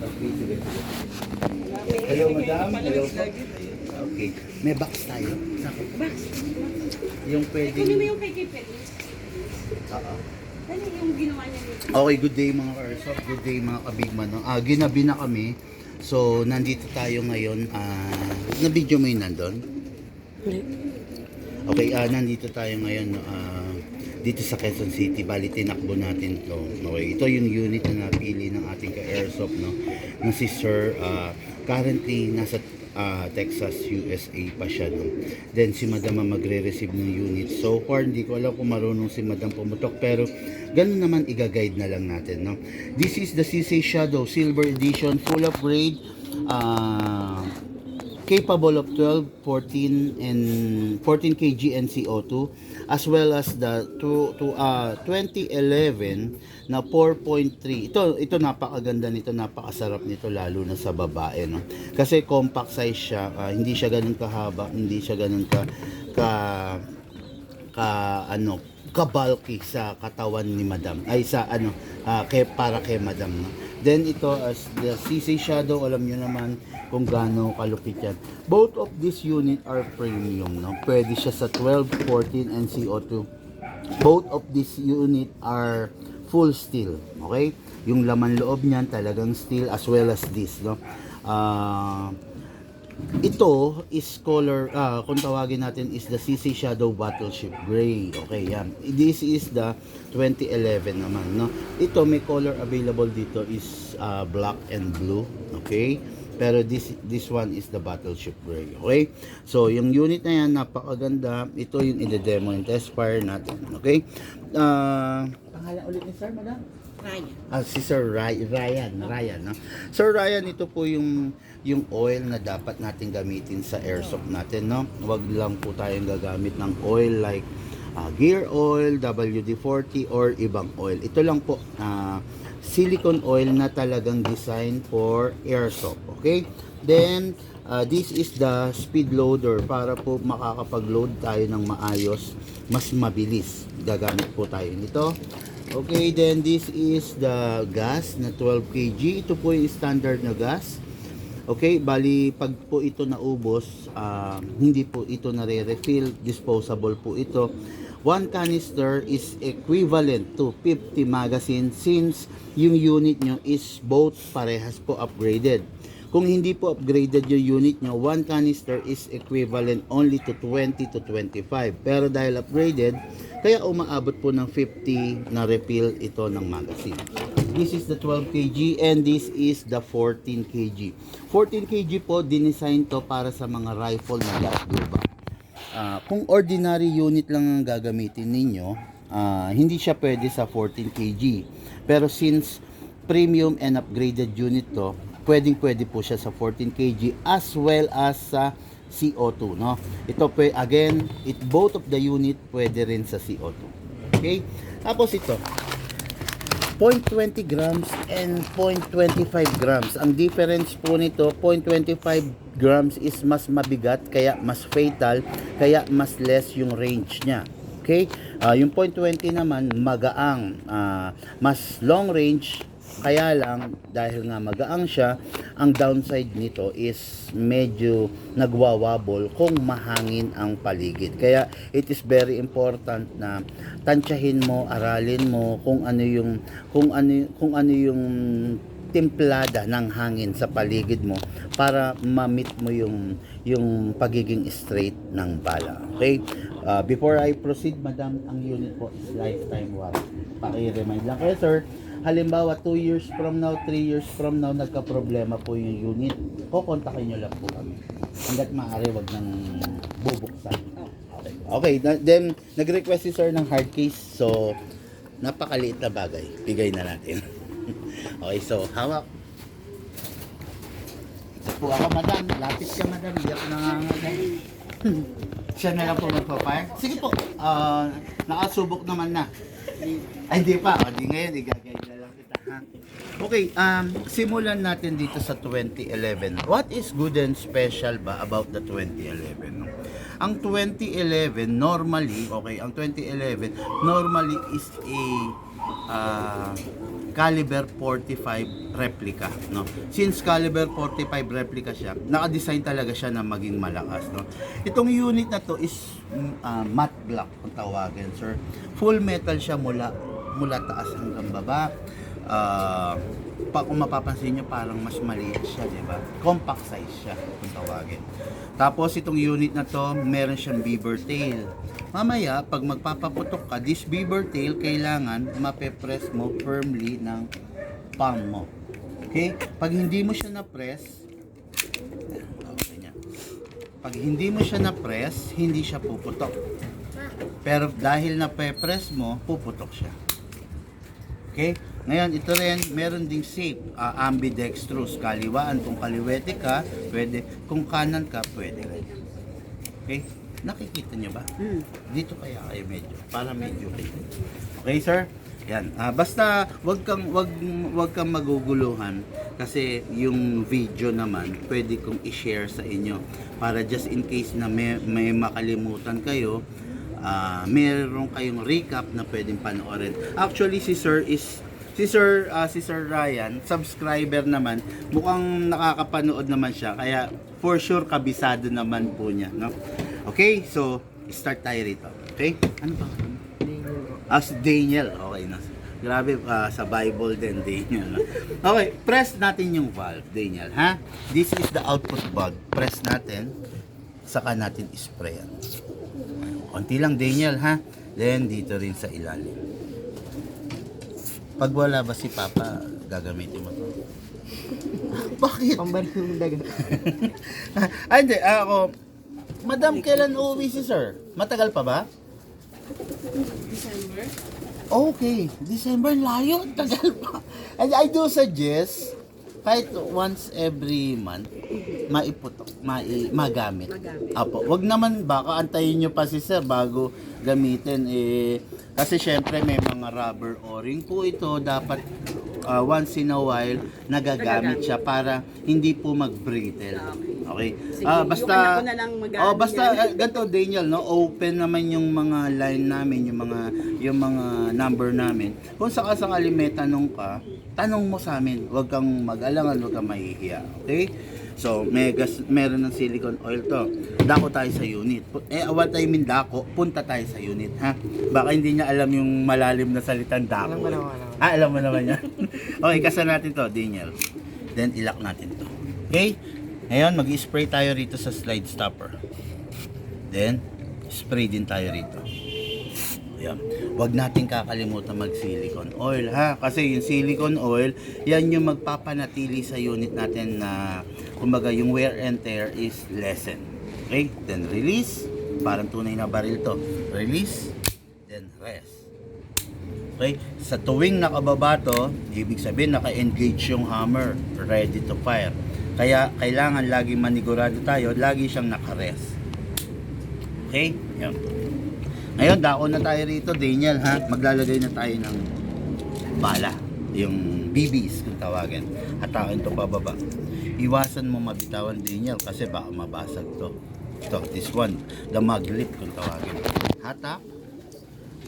Okay, sige. Hello, madam. Hello po. Okay. May box tayo. Sakot. Box. Yung pwede. Kunin mo yung kay Kipet. Oo. Ano yung ginawa niya dito? Okay, good day mga Airsoft. Good day mga kabigman. No? Ginabi na kami. So, nandito tayo ngayon. Na-video mo yun nandun? Okay, nandito tayo ngayon. Dito sa Quezon City, bali tinakbo natin to. Okay, ito yung unit na napili ng ating ka-airsoft, no? Na si Sir, currently nasa Texas, USA pa siya, no? Then si Madam ang magre-receive ng unit. So far, hindi ko alam kung marunong si Madam pumutok, pero ganun naman i-guide na lang natin, no? This is the CC Shadow Silver Edition, full upgrade, capable of 12, 14 and 14 kg NCO2, as well as the 2011 na 4.3. Ito napakaganda nito, napakasarap nito lalo na sa babae, no? Kasi compact size siya, hindi siya ganoon kahaba, hindi siya ganoon ka-bulky sa katawan ni Madam. Ay sa para kay Madam, no? Then ito as the CC Shadow, alam niyo naman kung gaano kalupit yan. Both of this unit are premium, no? Pwede siya sa 12, 14 and CO2. Both of this unit are full steel, okay? Yung laman loob niyan talagang steel, as well as this, no? Ito is color, kung tawagin natin, is the CC Shadow Battleship Gray. Okay, yan. This is the 2011 naman, no? Ito, may color available dito is black and blue. Okay? Pero this one is the Battleship Gray. Okay? So, yung unit na yan, napakaganda. Ito yung i-demo yung test fire natin. Okay? Pangalan ulit ni Sir, Madam? Ryan. Si Sir Ryan, no? Sir Ryan, ito po yung oil na dapat natin gamitin sa airsoft natin, no? Huwag lang po tayong gagamit ng oil like gear oil, WD-40 or ibang oil. Ito lang po, silicone oil na talagang design for airsoft, okay? Then this is the speed loader para po makakapag-load tayo ng maayos, mas mabilis. Gagamit po tayo nito. Okay, then this is the gas na 12 kg. Ito po yung standard na gas. Okay, bali pag po ito naubos, hindi po ito nare-refill, disposable po ito. One canister is equivalent to 50 magazine since yung unit nyo is both parehas po upgraded. Kung hindi po upgraded yung unit nyo, one canister is equivalent only to 20 to 25. Pero dahil upgraded, kaya umaabot po ng 50 na refill ito ng magazine. This is the 12 kg and this is the 14 kg. 14 kg po, dinesign to para sa mga rifle na gas group. Kung ordinary unit lang ang gagamitin ninyo, hindi siya pwede sa 14 kg. Pero since premium and upgraded unit to, pwede po siya sa 14 kg as well as sa CO2, no? Ito again, both of the unit pwede rin sa CO2. Okay? Tapos ito, 0.20 grams and 0.25 grams. Ang difference po nito, 0.25 grams is mas mabigat, kaya mas fatal, kaya mas less yung range niya. Okay? Yung 0.20 naman, magaang, mas long range. Kaya lang, dahil nga magaang siya, ang downside nito is medyo nagwawabol kung mahangin ang paligid. Kaya it is very important na tansyahin mo, aralin mo kung ano yung timplada ng hangin sa paligid mo para ma-meet mo yung pagiging straight ng bala. Okay? Before I proceed, Madam, ang unit po is lifetime warranty. Paki-remind lang kayo, sir. Halimbawa, 2 years from now, 3 years from now, nagka-problema po yung unit, kukontakin nyo lang po kami. Hanggat maaari, wag nang bubuksan. Okay, then, nag-request si sir ng hard case. So, napakaliit na bagay. Bigay na natin. Okay, so, hawak. Ito po ako, madam. Lapit ka, madam. Hindi ako nangangagal. Siya na lang po magpapayag. Sige po, nakasubok naman na. Ay, hindi pa. O, di ngayon, igagay na lang kita. Ha? Okay, simulan natin dito sa 2011. What is good and special ba about the 2011? Ang 2011, normally, okay, ang 2011, normally is a caliber 45 replica, no? Since caliber 45 replica siya, naka-design talaga siya na maging malakas, no? Itong unit na to is matte black kung tawagin, sir. Full metal siya mula taas hanggang baba. Kung mapapansin nyo, parang mas maliit siya, di ba? Compact size siya kung tawagin. Tapos itong unit na to, meron siyang beaver tail. Mamaya, pag magpapaputok ka, this beaver tail, kailangan mape-press mo firmly ng palm mo. Okay? Pag hindi mo siya na-press, pag hindi mo siya na-press, hindi siya puputok. Pero dahil na-press mo, puputok siya. Okay? Ngayon, ito rin, meron ding safe, ambidextrous, kaliwaan. Kung kaliwete ka, pwede. Kung kanan ka, pwede rin. Okay? Nakikita nyo ba? Dito kaya kayo medyo, para medyo kita. Okay, sir? Yan. Basta wag kang maguguluhan kasi yung video naman pwede kong i-share sa inyo para just in case na may makalimutan kayo, meron kayong recap na pwedeng panoorin. Actually si Sir Ryan, subscriber naman, mukhang nakakapanood naman siya kaya for sure kabisado naman po niya, no? Okay, so start tayo rito. Okay? Ano ba? As Daniel. Okay na. Grabe, sa Bible din, Daniel. No? Okay, press natin yung valve, Daniel, ha? This is the output valve. Press natin, saka natin isprayan. Konti lang, Daniel, ha? Then, dito rin sa ilalim. Pag wala ba si Papa, gagamitin mo to. Bakit? Pambalik ng dagat. Ay, hindi. Ako, Madam, kailan uuwi si Sir? Matagal pa ba? December? Okay, December, layo, tagal pa. And I do suggest, kahit once every month, maiputok, magamit. Apo, wag naman, baka antayin nyo pa si Sir bago gamitin. Kasi syempre may mga rubber o-ring po ito, dapat once in a while, nagagamit siya para hindi po mag-brittle. Okay. Sige, Basta yung anak ko na lang mag-ano basta yan. ganito, Daniel, no, open naman yung mga line namin, yung mga number namin. Kung sakasakali may tanong ka, tanong mo sa amin. Huwag kang mag-alangan, huwag kang mahihiya. Okay? So, meron ng silicone oil to. Dako tayo sa unit. What I mean dako, punta tayo sa unit, ha? Baka hindi niya alam yung malalim na salitang dako. Alam ko naman. Alam mo naman yan. Okay, kasa natin to, Daniel. Then, ilak natin to. Okay? Ngayon, mag-spray tayo rito sa slide stopper. Then, spray din tayo rito. Ayan. Huwag natin kakalimutan mag-silicone oil, ha? Kasi yung silicone oil, yan yung magpapanatili sa unit natin na, kumbaga, yung wear and tear is lessen. Okay? Then, release. Parang tunay na baril to. Release. Then, rest. Okay? Sa tuwing nakababa to, ibig sabihin naka-engage yung hammer, ready to fire. Kaya kailangan lagi manigurado tayo, lagi siyang naka-rest. Okay? Yan. Ngayon, dako na tayo rito, Daniel, ha? Maglalagay na tayo ng bala, yung BBs kung tawagin. Hatakin to pababa. Iwasan mo mabitawan, Daniel, kasi baka mabasag to. Ito, this one, the maglet kung tawagin. Hatak.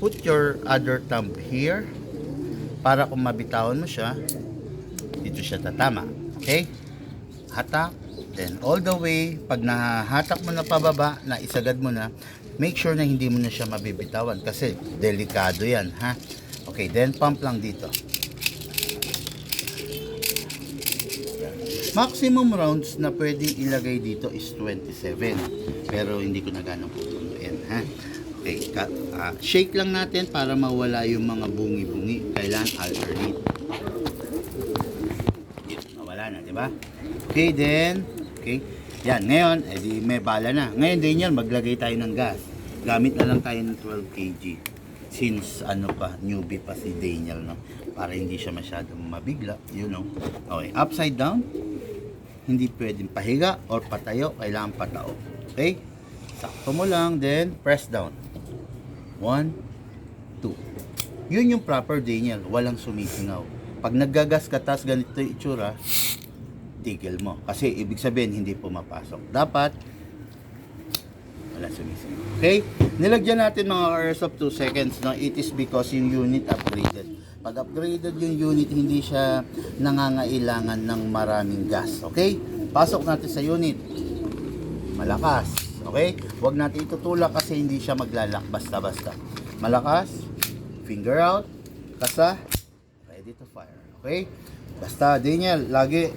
Put your other thumb here para kung mabitawan mo siya, dito siya tatama. Okay? Hatak, then all the way, pag nahahatak mo na pababa, na isagad mo na, make sure na hindi mo na siya mabibitawan kasi delikado yan, ha? Okay, then pump lang dito. Maximum rounds na pwedeng ilagay dito is 27, pero hindi ko na ganong pupunuin, ha? Okay, shake lang natin para mawala yung mga bungi-bungi. Kailangan alternate. Nawala na, di ba? Okay, then, okay. Yan, ngayon, edi may bala na. Ngayon, Daniel, maglagay tayo ng gas. Gamit na lang tayo ng 12 kg. Since, newbie pa si Daniel, no? Para hindi siya masyadong mabigla, you know. Okay, upside down. Hindi pwedeng pahiga or patayo. Kailangan patao. Okay? Sakto mo lang, then, press down. 1, 2. Yun yung proper, Daniel. Walang sumisingaw. Pag naggagas ka, tas ganito yung itsura, tigil mo. Kasi ibig sabihin, hindi pumapasok. Dapat, wala sumisingaw. Okay? Nilagyan natin mga hours of 2 seconds. No? It is because yung unit upgraded. Pag upgraded yung unit, hindi siya nangangailangan ng maraming gas. Okay? Pasok natin sa unit. Malakas. Okay? Huwag natin itutulak kasi hindi siya maglalak basta-basta. Malakas. Finger out. Kasa. Ready to fire. Okay? Basta, Daniel, lagi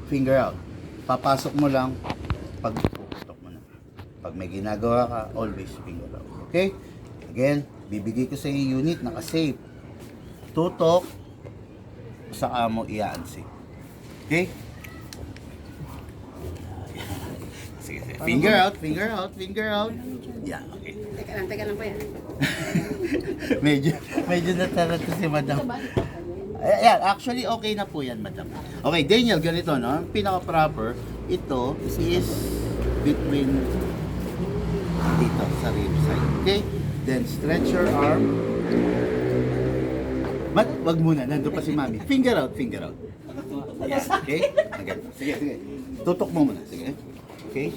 finger out. Papasok mo lang pag puputok mo na. Pag may ginagawa ka, always finger out. Okay? Again, bibigay ko sa iyo unit naka-safe. Tutok sa amo i-unsafe. Okay? Sige, sige. Finger out, finger out, finger out. Yeah, okay. Teka lang po yan. medyo nataranta si madam. Ayan, actually okay na po yan, madam. Okay, Daniel, ganito, no? Ang pinaka-proper, ito is between dito sa rib side. Okay? Then stretch your arm. Wag muna, nandun pa si mami. Finger out, finger out. Yes, okay? Again. Sige, sige. Tutok mo muna, sige. Okay?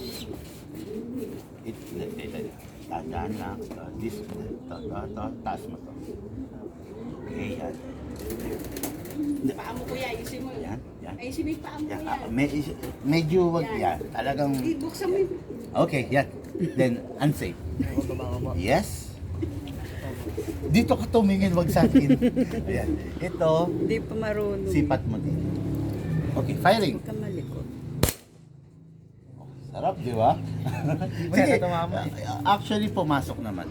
Tandaan lang. This, taas mo to. Okay, yan. Paa mo kuya, ayusin mo. Yan, yan. Ayusin mo yung paa mo Yan, kuya. medyo wag yan. Talagang, Ibuksan mo yung... okay, yan. Then, unsafe. Yes. Dito ka tumingin, wag sa akin. Ayan. Ito, Hindi pa marunong. sipat mo din. Okay, firing. Huwag ka malikot. Sarap, di ba? Sige, actually, pumasok naman.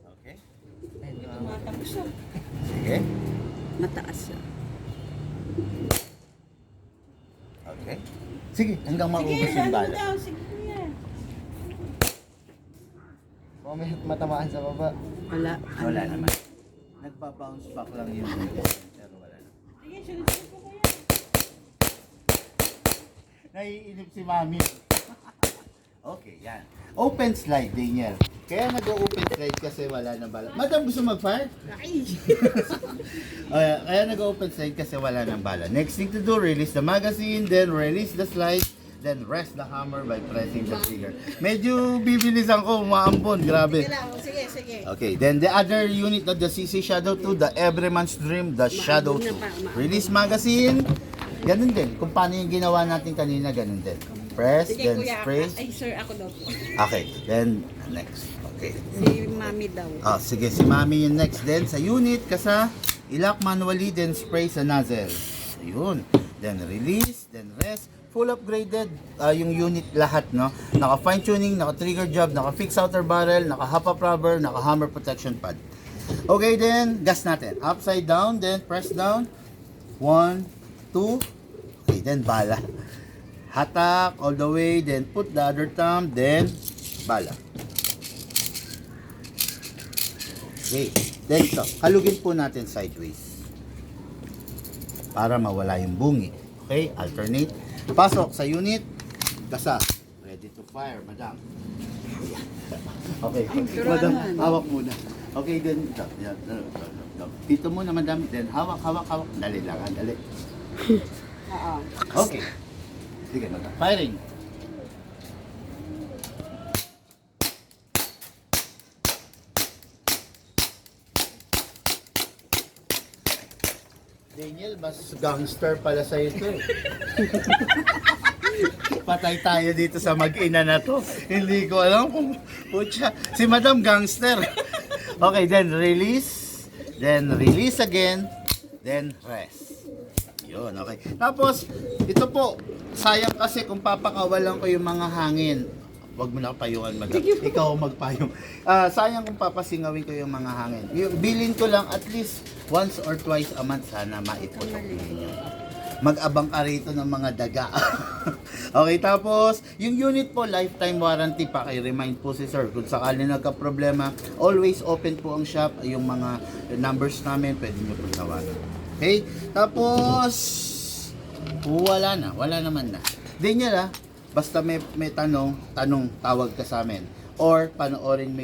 Okay. Tumatapos siya. Sige. Mataas siya. Okay. Sige, hanggang maubos yung bala. Sige kuya. Baka may matamaan sa baba. Wala. Wala naman. Nagpa-bounce back lang yung pero wala naman. Sige, sunod-sunod po kuya. Naiinip si Mami. Okay, yan. Open slide, Daniel. Kaya nag-open slide kasi wala na bala. Madam, gusto mag-fire? Ay! Kaya nag-open slide kasi wala ng bala. Next thing to do, release the magazine, then release the slide, then rest the hammer by pressing the trigger. Medyo bibilisan ko, umaambon. Grabe. Sige lang, sige, sige. Okay, then the other unit of the CC Shadow 2, the Everyman's Dream, the Shadow 2. Release magazine. Ganun din. Kung paano yung ginawa natin kanina, ganun din. Press, Sige then kuya. spray. Ay sir, ako daw po. Okay, then next. Okay. Si mami daw. Sige, si Mami yung next. Then sa unit, kasa, ilock manually, then spray sa nozzle. Ayun. Then release, then rest. Full upgraded yung unit lahat, no? Naka fine tuning, naka trigger job, naka fix outer barrel, naka hop up rubber, naka hammer protection pad. Okay, then gas natin. Upside down, then press down. 1, 2. Okay, then bala. Hatak all the way, then put the other thumb, then bala. Okay, then ito, halugin po natin sideways para mawala yung bungi. Okay, alternate. Pasok sa unit, kasa. Ready to fire, madam. Okay, madam, hawak muna. Okay, then, dito muna, madam, then hawak. Dali lang, dali. Oo. Okay. Sige, madam. Firing. Daniel, mas gangster pala sa ito. Patay tayo dito sa mag-ina na to. Hindi ko alam kung putya. Si Madam Gangster. Okay, then release. Then release again. Then rest. Yun, okay. Tapos, ito po, sayang kasi kung papakawalan ko yung mga hangin. Huwag mo na payungan, madam. Ikaw ang magpayong. Sayang kung papasingawin ko yung mga hangin. Yung bilin ko lang at least once or twice a month sana maiputok ninyo. Mag-abang ka rito ng mga daga. Okay, tapos, yung unit po, lifetime warranty pa. Remind po si sir, kung sakali nagka-problema, always open po ang shop. Yung mga numbers namin, pwede nyo po tawagan. Okay, tapos, wala naman na. Daniel, basta may tanong, tawag ka sa amin. Or panoorin mo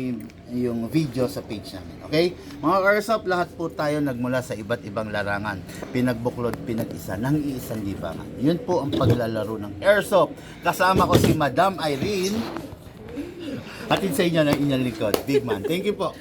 yung video sa page namin. Okay? Mga Airsoft, lahat po tayo nagmula sa iba't ibang larangan. Pinagbuklod, pinag-isa, nang iisang libangan. Yun po ang paglalaro ng Airsoft. Kasama ko si Madam Irene. Hatid sa inyo ng inyong likod. Big man. Thank you po.